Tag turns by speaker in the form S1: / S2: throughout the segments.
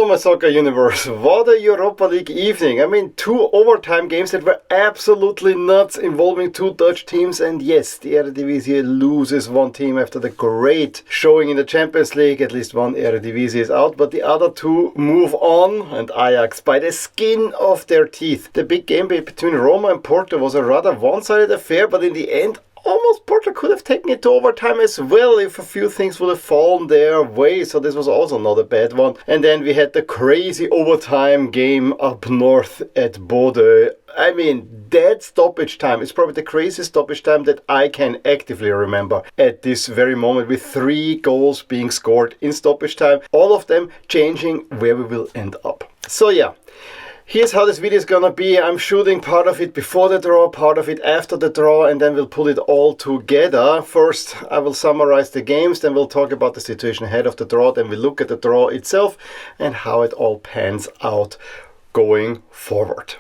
S1: my soccer universe, what a Europa League evening. I mean, 2 overtime games that were absolutely nuts, involving 2 Dutch teams. And yes, the Eredivisie loses one team after the great showing in the Champions League. At least one Eredivisie is out, but the other 2 move on, and Ajax by the skin of their teeth. The big game between Roma and Porto was a rather one-sided affair, but in the end, almost Porto could have taken it to overtime as well if a few things would have fallen their way, so this was also not a bad one. And then we had the crazy overtime game up north at Porto. I mean, that stoppage time is probably the craziest stoppage time that I can actively remember at this very moment, with 3 goals being scored in stoppage time, all of them changing where we will end up. So yeah. Here's how this video is gonna be. I'm shooting part of it before the draw, part of it after the draw, and then we'll put it all together. First, I will summarize the games, then we'll talk about the situation ahead of the draw, then we'll look at the draw itself and how it all pans out going forward.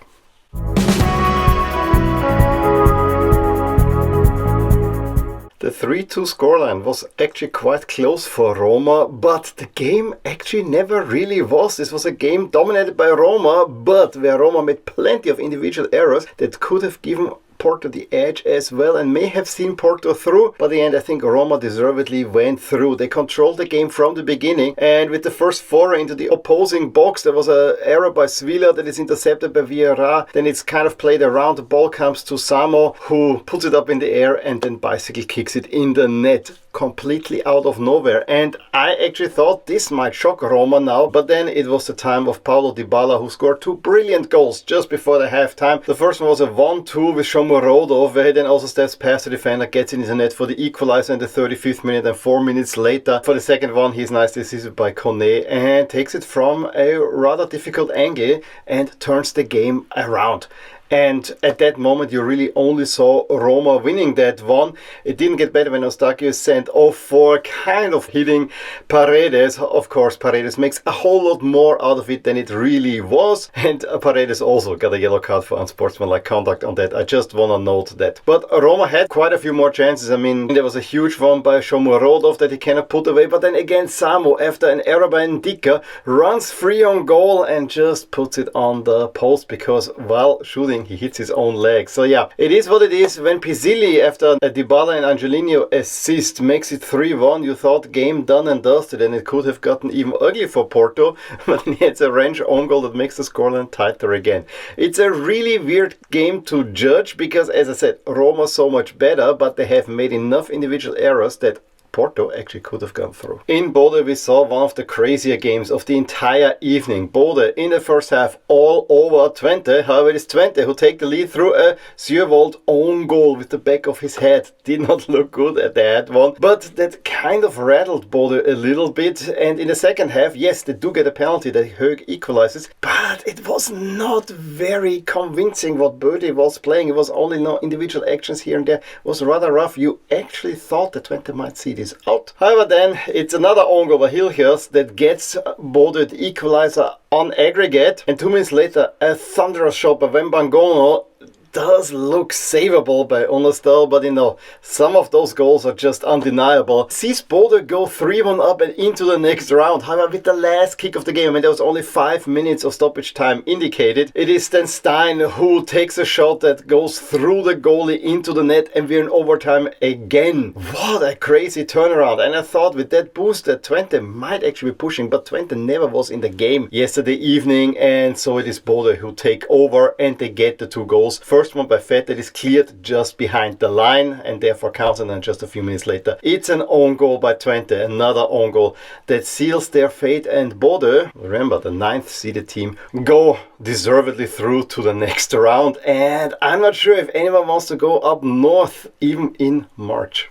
S1: The 3-2 scoreline was actually quite close for Roma, but the game actually never really was. This was a game dominated by Roma, but where Roma made plenty of individual errors that could have given Porto the edge as well and may have seen Porto through, but in the end I think Roma deservedly went through. They controlled the game from the beginning, and with the first foray into the opposing box there was an error by Svila that is intercepted by Vieira. Then it's kind of played around, the ball comes to Samo, who puts it up in the air and then bicycle kicks it in the net, completely out of nowhere. And I actually thought this might shock Roma now, but then it was the time of Paulo Dybala, who scored 2 brilliant goals just before the halftime. The first one was a 1-2 with Shomurodov, where he then also steps past the defender, gets in the net for the equalizer in the 35th minute, and 4 minutes later for the second one he's nicely assisted by Kone and takes it from a rather difficult angle and turns the game around. And at that moment you really only saw Roma winning that one. It didn't get better when Eustáquio sent off for kind of hitting Paredes. Of course, Paredes makes a whole lot more out of it than it really was. And Paredes also got a yellow card for unsportsmanlike conduct on that. I just want to note that. But Roma had quite a few more chances. I mean, there was a huge one by Shomurodov that he cannot put away. But then again, Samo, after an error by Ndika, runs free on goal and just puts it on the post because while shooting, he hits his own leg. So yeah, it is what it is. When Pisilli, after a Dybala and Angelino assist, makes it 3-1, you thought game done and dusted, and it could have gotten even ugly for Porto, but it's a range own goal that makes the scoreline tighter again. It's a really weird game to judge because, as I said, Roma so much better, but they have made enough individual errors that Porto actually could have gone through. In Bode we saw one of the crazier games of the entire evening. Bode in the first half all over Twente. However, it is Twente who take the lead through a Sjövold own goal with the back of his head. Did not look good at that one, but that kind of rattled Bode a little bit. And in the second half, yes, they do get a penalty that Hög equalizes, but it was not very convincing what Bode was playing. It was only no individual actions here and there. It was rather rough. You actually thought that Twente might see is out. However, then it's another own goal by Hilgers that gets Bode the equalizer on aggregate, and 2 minutes later a thunderous shot by Wembangono does look savable by Onestal, but you know, some of those goals are just undeniable. Sees Bode go 3-1 up and into the next round. However, with the last kick of the game, I mean, there was only 5 minutes of stoppage time indicated. It is then Stein who takes a shot that goes through the goalie into the net, and we're in overtime again. What a crazy turnaround. And I thought with that boost that Twente might actually be pushing, but Twente never was in the game yesterday evening, and so it is Bode who take over and they get the 2 goals. First one by Fett that is cleared just behind the line and therefore counts, and then just a few minutes later it's an own goal by Twente, another own goal that seals their fate, and Bode, remember the 9th seeded team, go deservedly through to the next round. And I'm not sure if anyone wants to go up north even in March.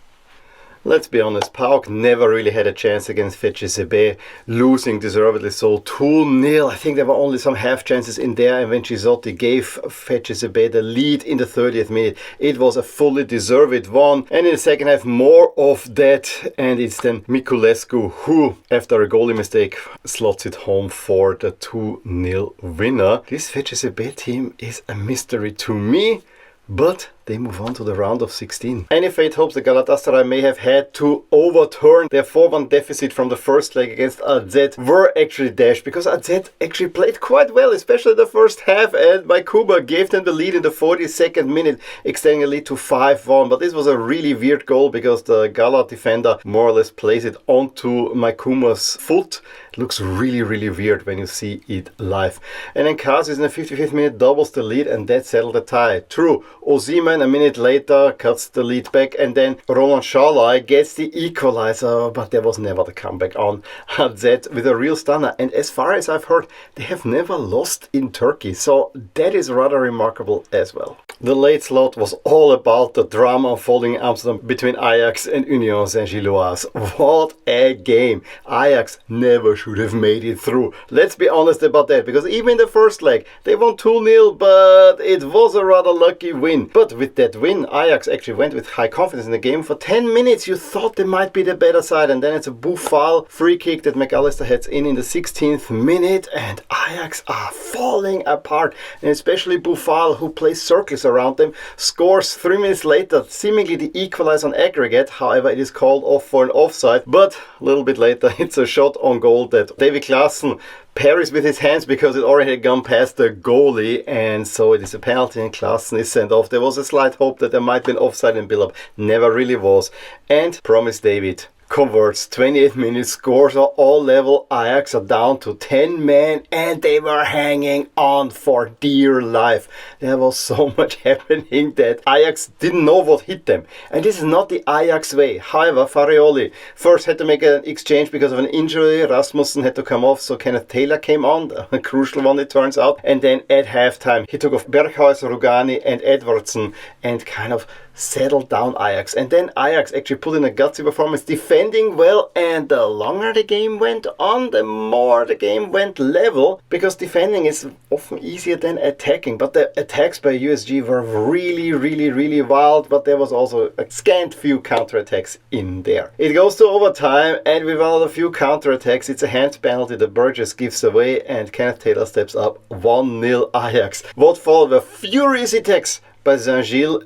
S1: Let's be honest, PAOK never really had a chance against FCSB, losing deservedly so 2-0. I think there were only some half chances in there, and when Chizotti gave FCSB the lead in the 30th minute, it was a fully deserved one. And in the second half, more of that, and it's then Miculescu who, after a goalie mistake, slots it home for the 2-0 winner. This FCSB team is a mystery to me, but they move on to the round of 16. Any fate hopes that Galatasaray may have had to overturn their 4-1 deficit from the first leg against AZ were actually dashed, because AZ actually played quite well, especially the first half, and Maikuba gave them the lead in the 42nd minute, extending the lead to 5-1. But this was a really weird goal because the Gala defender more or less plays it onto Maikuma's foot. It looks really, really weird when you see it live. And then Kasis in the 55th minute doubles the lead, and that settled the tie. True, Osimhen a minute later cuts the lead back, and then Roland Schalai gets the equalizer, but there was never the comeback on AZ with a real stunner. And as far as I've heard, they have never lost in Turkey, so that is rather remarkable as well. The late slot was all about the drama unfolding in Amsterdam between Ajax and Union Saint-Gilloise. What a game! Ajax never should have made it through. Let's be honest about that, because even in the first leg they won 2-0, but it was a rather lucky win. But with that win, Ajax actually went with high confidence in the game. For 10 minutes you thought they might be the better side, and then it's a Boufal free kick that McAllister heads in the 16th minute, and Ajax are falling apart. And especially Boufal, who plays circles around them, scores 3 minutes later, seemingly the equalizer on aggregate. However, it is called off for an offside, but a little bit later it's a shot on goal that David Klaassen parries with his hands because it already had gone past the goalie, and so it is a penalty and Klaassen is sent off. There was a slight hope that there might be an offside in build-up, never really was. And Promise David converts, 28 minutes, scores are all level. Ajax are down to 10 men, and they were hanging on for dear life. There was so much happening that Ajax didn't know what hit them, and this is not the Ajax way. However, Farioli first had to make an exchange because of an injury. Rasmussen had to come off, so Kenneth Taylor came on, a crucial one it turns out. And then at halftime he took off Berghuis, Rugani and Edwardson and kind of settled down Ajax. And then Ajax actually put in a gutsy performance, defending well, and the longer the game went on, the more the game went level, because defending is often easier than attacking. But the attacks by USG were really, really, really wild, but there was also a scant few counterattacks in there. It goes to overtime, and with one of the few counterattacks, it's a hand penalty that Burgess gives away, and Kenneth Taylor steps up. 1-0 Ajax. What followed were furious attacks by Saint-Gilles.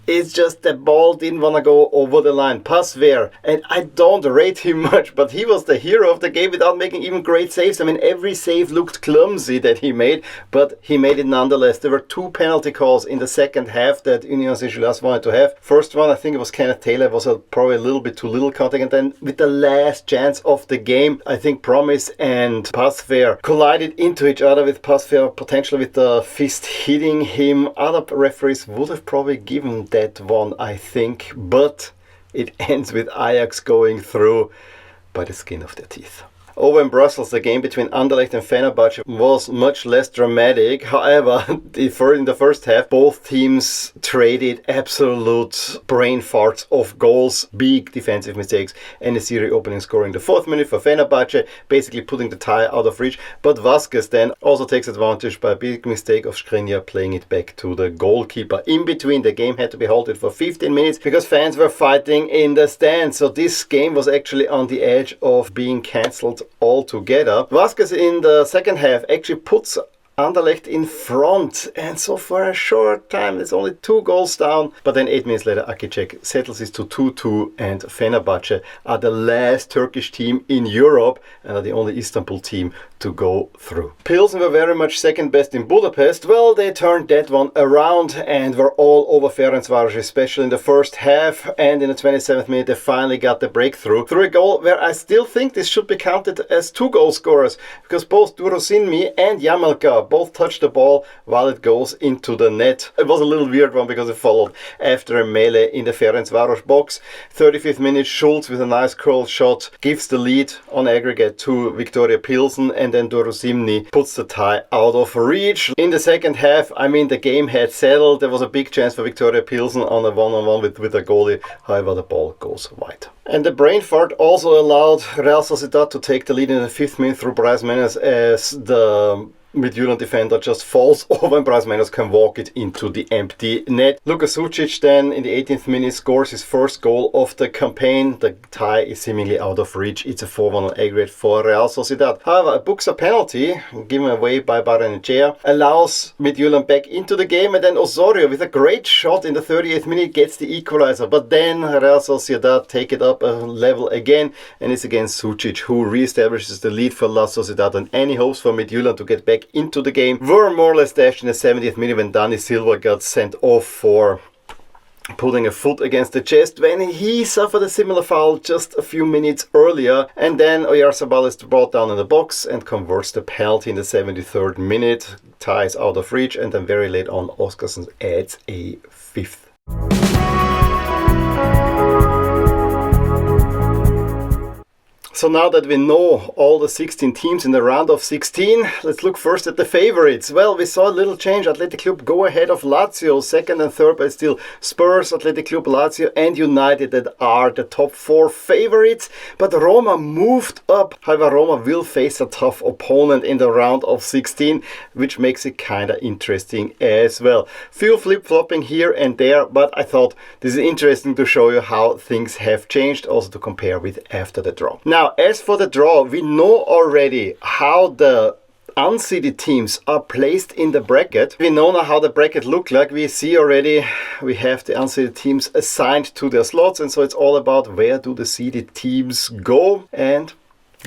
S1: It's just the ball didn't want to go over the line. Pasveer, and I don't rate him much, but he was the hero of the game without making even great saves. I mean, every save looked clumsy that he made, but he made it nonetheless. There were 2 penalty calls in the second half that Union Saint-Gilloise wanted to have. First one, I think it was Kenneth Taylor, was probably a little bit too little contact, and then with the last chance of the game, I think Promise and Pasveer collided into each other, with Pasveer potentially with the fist hitting him. Other referees would have probably given that one, I think, but it ends with Ajax going through by the skin of their teeth. Over in Brussels, the game between Anderlecht and Fenerbahce was much less dramatic. However, in the first half, both teams traded absolute brain farts of goals, big defensive mistakes, and a series opening score in the 4th minute for Fenerbahce, basically putting the tie out of reach. But Vasquez then also takes advantage by a big mistake of Skriniar, playing it back to the goalkeeper. In between, the game had to be halted for 15 minutes because fans were fighting in the stands. So this game was actually on the edge of being cancelled altogether. Vasquez in the second half actually puts Anderlecht in front, and so for a short time it's only 2 goals down, but then 8 minutes later Akicek settles it to 2-2, and Fenerbahce are the last Turkish team in Europe and are the only Istanbul team to go through. Pilsen were very much second best in Budapest. Well, they turned that one around and were all over Ferencváros, especially in the first half, and in the 27th minute they finally got the breakthrough through a goal where I still think this should be counted as 2 goal scorers, because both Durosinmi and Jamelka both touch the ball while it goes into the net. It was a little weird one because it followed after a melee in the Ferencváros box. 35th minute, Schulz with a nice curl shot gives the lead on aggregate to Viktoria Pilsen, and then Durosinmi puts the tie out of reach. In the second half, I mean, the game had settled. There was a big chance for Viktoria Pilsen on a one-on-one with a goalie. However, the ball goes wide. And the brain fart also allowed Real Sociedad to take the lead in the 5th minute through Bryce Menes, as the Midtjylland defender just falls over and Bryce Menos can walk it into the empty net. Luka Sucic then in the 18th minute scores his first goal of the campaign. The tie is seemingly out of reach. It's a 4-1 on aggregate for Real Sociedad. However, a Buxa penalty given away by Barrenechea allows Midtjylland back into the game, and then Osorio with a great shot in the 38th minute gets the equalizer. But then Real Sociedad take it up a level again, and it's again Sucic who reestablishes the lead for La Sociedad, and any hopes for Midtjylland to get back into the game were more or less dashed in the 70th minute when Dani Silva got sent off for putting a foot against the chest when he suffered a similar foul just a few minutes earlier, and then Oyarzabal is brought down in the box and converts the penalty in the 73rd minute. Ties out of reach, and then very late on Oscarson adds a fifth. So now that we know all the 16 teams in the round of 16, let's look first at the favorites. Well, we saw a little change. Athletic Club go ahead of Lazio, second and third, but still Spurs, Athletic Club, Lazio and United that are the top four favorites. But Roma moved up. However, Roma will face a tough opponent in the round of 16, which makes it kind of interesting as well. Few flip-flopping here and there, but I thought this is interesting to show you how things have changed, also to compare with after the draw. Now, as for the draw, we know already how the unseeded teams are placed in the bracket. We know now how the bracket looked like. We see already we have the unseeded teams assigned to their slots, and so it's all about where do the seeded teams go, and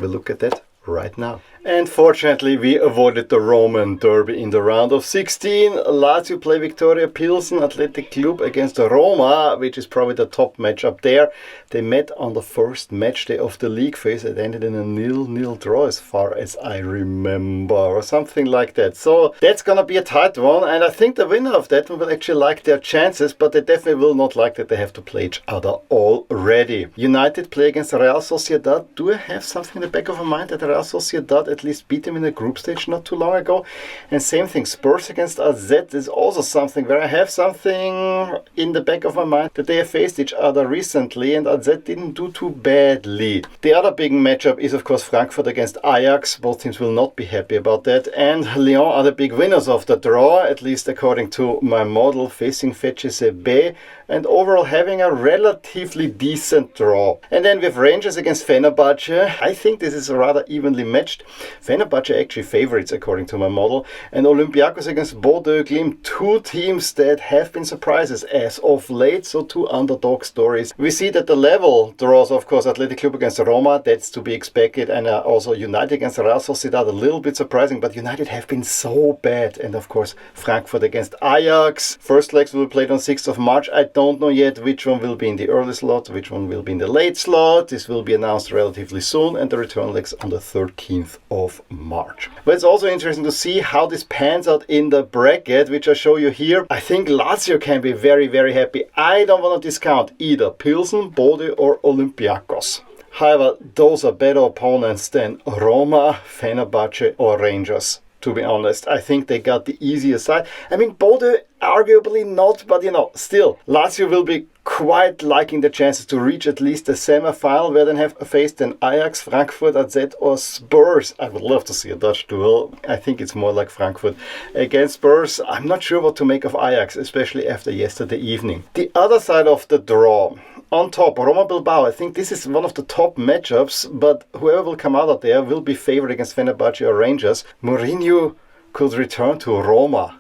S1: we'll look at that right now. And fortunately, we avoided the Roman derby in the round of 16. Lazio play Victoria Pilsen Athletic Club against Roma, which is probably the top matchup there. They met on the first match day of the league phase. It ended in a 0-0 draw as far as I remember, or something like that. So that's gonna be a tight one, and I think the winner of that one will actually like their chances, but they definitely will not like that they have to play each other already. United play against Real Sociedad. Do I have something in the back of my mind that Real Sociedad at least beat them in the group stage not too long ago? And same thing, Spurs against AZ is also something where I have something in the back of my mind that they have faced each other recently, and AZ didn't do too badly. The other big matchup is of course Frankfurt against Ajax. Both teams will not be happy about that, and Lyon are the big winners of the draw, at least according to my model, facing FCSB and overall having a relatively decent draw. And then with Rangers against Fenerbahce, I think this is rather evenly matched. Fenerbahce actually favorites according to my model, and Olympiacos against Bordeaux Glimt, two teams that have been surprises as of late, so two underdog stories. We see that the level draws, of course, Athletic Club against Roma, that's to be expected, and also United against Real Sociedad, a little bit surprising, but United have been so bad. And of course Frankfurt against Ajax. First legs will be played on 6th of March. I don't know yet which one will be in the early slot, which one will be in the late slot. This will be announced relatively soon, and the return legs on the 13th of March. But it's also interesting to see how this pans out in the bracket, which I show you here. I think Lazio can be very, very happy. I don't want to discount either Pilsen, Bordeaux or Olympiacos. However, those are better opponents than Roma, Fenerbahce or Rangers. To be honest, I think they got the easier side. I mean, Bordeaux arguably not, but still, Lazio will be quite liking the chances to reach at least the semi-final, where they have faced an Ajax, Frankfurt, AZ or Spurs. I would love to see a Dutch duel. I think it's more like Frankfurt against Spurs. I'm not sure what to make of Ajax, especially after yesterday evening. The other side of the draw, on top, Roma Bilbao. I think this is one of the top matchups, but whoever will come out of there will be favored against Fenerbahce or Rangers. Mourinho could return to Roma.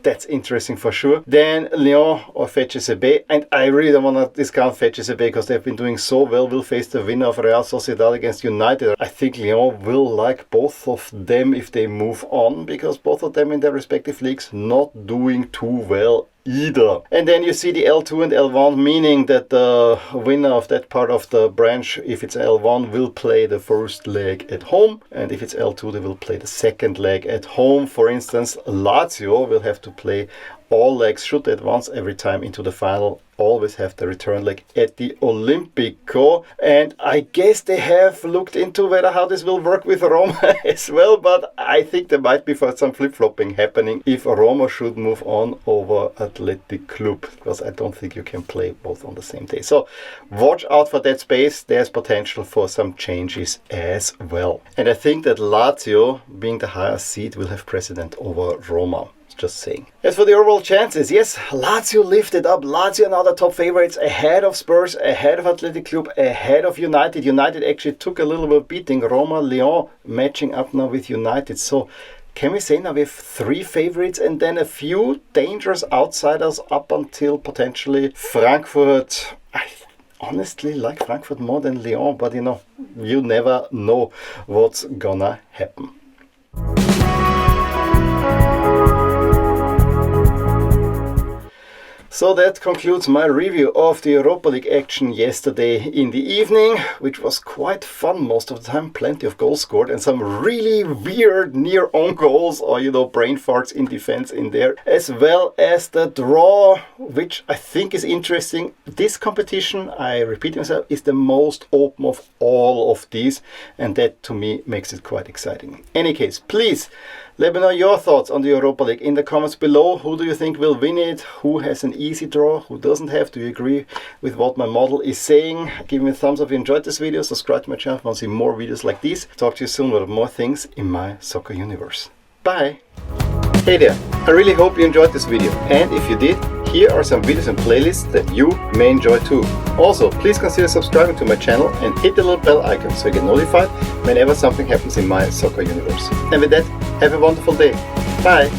S1: That's interesting for sure. Then Lyon or FCSB, and I really don't want to discount FCSB because they've been doing so well, will face the winner of Real Sociedad against United. I think Lyon will like both of them if they move on, because both of them in their respective leagues not doing too well either. And then you see the L2 and L1, meaning that the winner of that part of the branch, if it's L1, will play the first leg at home, and if it's L2 they will play the second leg at home. For instance, Lazio will have to play all legs, should they advance every time into the final, always have the return leg at the Olimpico. And I guess they have looked into whether how this will work with Roma as well, but I think there might be some flip-flopping happening if Roma should move on over Athletic Club, because I don't think you can play both on the same day. So watch out for that space. There's potential for some changes as well. And I think that Lazio, being the higher seed, will have precedent over Roma. Just saying. As for the overall chances, yes, Lazio lifted up. Lazio now the top favorites, ahead of Spurs, ahead of Athletic Club, ahead of United. United actually took a little bit of beating. Roma, Lyon matching up now with United. So can we say now we have 3 favorites and then a few dangerous outsiders up until potentially Frankfurt? I honestly like Frankfurt more than Lyon, but you never know what's gonna happen. So that concludes my review of the Europa League action yesterday in the evening, which was quite fun most of the time. Plenty of goals scored and some really weird near own goals or, brain farts in defense in there, as well as the draw, which I think is interesting. This competition, I repeat myself, is the most open of all of these, and that to me makes it quite exciting. In any case, please let me know your thoughts on the Europa League in the comments below. Who do you think will win it? Who has an easy draw? Who doesn't have? Do you agree with what my model is saying? Give me a thumbs up if you enjoyed this video. Subscribe to my channel if you want to see more videos like these. Talk to you soon with more things in my soccer universe. Bye! Hey there! I really hope you enjoyed this video. And if you did, here are some videos and playlists that you may enjoy too. Also, please consider subscribing to my channel and hit the little bell icon so you get notified whenever something happens in my soccer universe. And with that, have a wonderful day. Bye!